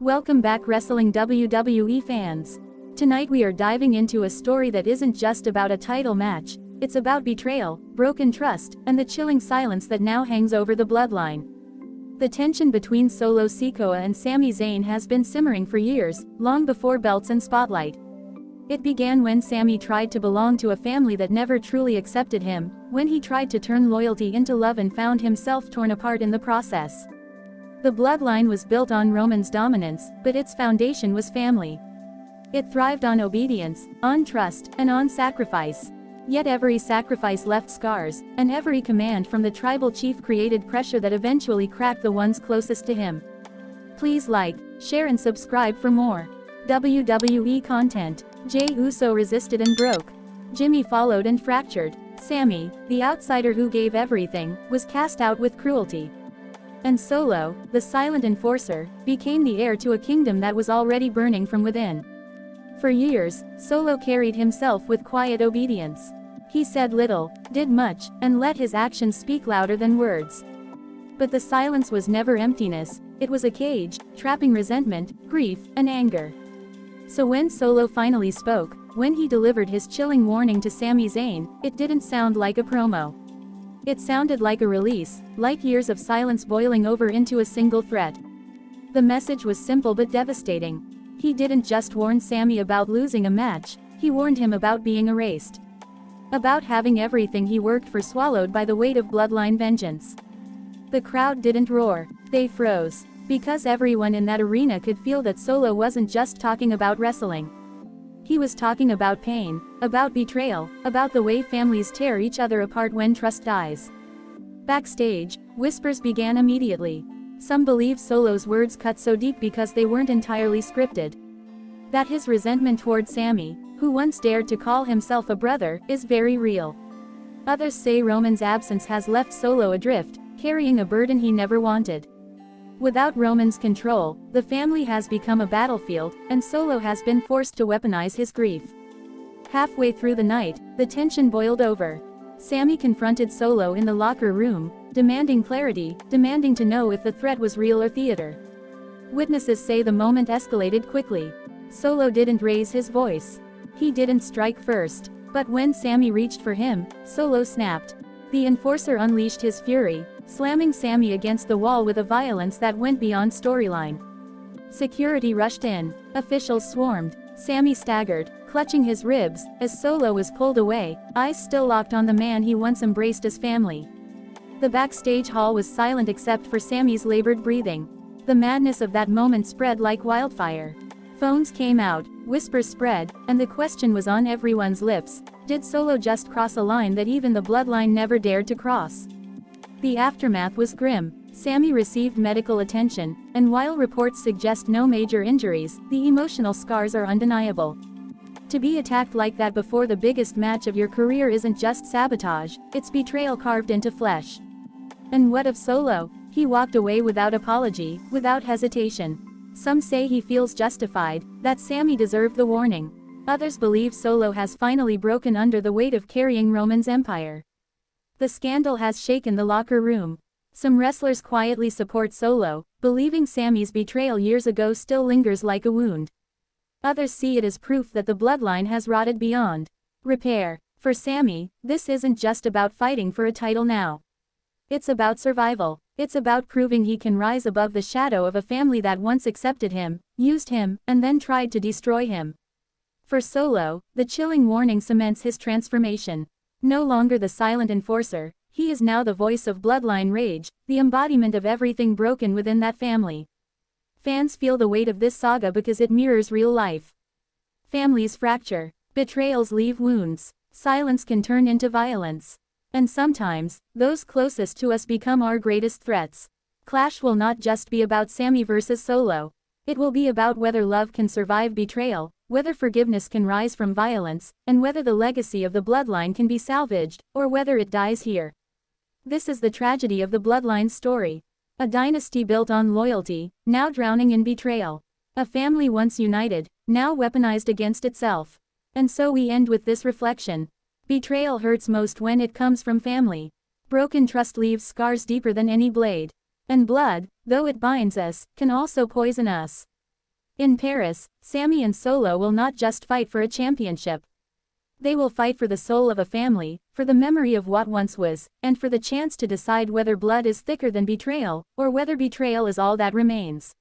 Welcome back, wrestling WWE fans. Tonight we are diving into a story that isn't just about a title match, it's about betrayal, broken trust, and the chilling silence that now hangs over the bloodline. The tension between Solo Sikoa and Sami Zayn has been simmering for years, long before belts and spotlight. It began when Sami tried to belong to a family that never truly accepted him, when he tried to turn loyalty into love and found himself torn apart in the process. The bloodline was built on Roman's dominance, but its foundation was family. It thrived on obedience, on trust, and on sacrifice. Yet every sacrifice left scars, and every command from the tribal chief created pressure that eventually cracked the ones closest to him. Please like, share and subscribe for more WWE content. Jey Uso resisted and broke. Jimmy followed and fractured. Sami, the outsider who gave everything, was cast out with cruelty. And Solo, the silent enforcer, became the heir to a kingdom that was already burning from within. For years, Solo carried himself with quiet obedience. He said little, did much, and let his actions speak louder than words. But the silence was never emptiness, it was a cage, trapping resentment, grief, and anger. So when Solo finally spoke, when he delivered his chilling warning to Sami Zayn, it didn't sound like a promo. It sounded like a release, like years of silence boiling over into a single threat. The message was simple but devastating. He didn't just warn Sami about losing a match, he warned him about being erased. About having everything he worked for swallowed by the weight of bloodline vengeance. The crowd didn't roar, they froze. Because everyone in that arena could feel that Solo wasn't just talking about wrestling. He was talking about pain, about betrayal, about the way families tear each other apart when trust dies. Backstage, whispers began immediately. Some believe Solo's words cut so deep because they weren't entirely scripted. That his resentment toward Sami, who once dared to call himself a brother, is very real. Others say Roman's absence has left Solo adrift, carrying a burden he never wanted. Without Roman's control, the family has become a battlefield, and Solo has been forced to weaponize his grief. Halfway through the night, the tension boiled over. Sami confronted Solo in the locker room, demanding clarity, demanding to know if the threat was real or theater. Witnesses say the moment escalated quickly. Solo didn't raise his voice. He didn't strike first. But when Sami reached for him, Solo snapped. The enforcer unleashed his fury, slamming Sami against the wall with a violence that went beyond storyline. Security rushed in. Officials swarmed. Sami staggered, clutching his ribs, as Solo was pulled away, eyes still locked on the man he once embraced as family. The backstage hall was silent except for Sami's labored breathing. The madness of that moment spread like wildfire. Phones came out, whispers spread, and the question was on everyone's lips: did Solo just cross a line that even the bloodline never dared to cross? The aftermath was grim. Sami received medical attention, and while reports suggest no major injuries, the emotional scars are undeniable. To be attacked like that before the biggest match of your career isn't just sabotage, it's betrayal carved into flesh. And what of Solo? He walked away without apology, without hesitation. Some say he feels justified, that Sami deserved the warning. Others believe Solo has finally broken under the weight of carrying Roman's empire. The scandal has shaken the locker room. Some wrestlers quietly support Solo, believing Sami's betrayal years ago still lingers like a wound. Others see it as proof that the bloodline has rotted beyond repair. For Sami, this isn't just about fighting for a title now. It's about survival. It's about proving he can rise above the shadow of a family that once accepted him, used him, and then tried to destroy him. For Solo, the chilling warning cements his transformation. No longer the silent enforcer, he is now the voice of bloodline rage, the embodiment of everything broken within that family. Fans feel the weight of this saga because it mirrors real life. Families fracture. Betrayals leave wounds. Silence can turn into violence. And sometimes, those closest to us become our greatest threats. Clash will not just be about Sami versus Solo. It will be about whether love can survive betrayal, whether forgiveness can rise from violence, and whether the legacy of the bloodline can be salvaged, or whether it dies here. This is the tragedy of the bloodline story. A dynasty built on loyalty, now drowning in betrayal. A family once united, now weaponized against itself. And so we end with this reflection. Betrayal hurts most when it comes from family. Broken trust leaves scars deeper than any blade. And blood, though it binds us, can also poison us. In Paris, Sami and Solo will not just fight for a championship. They will fight for the soul of a family, for the memory of what once was, and for the chance to decide whether blood is thicker than betrayal, or whether betrayal is all that remains.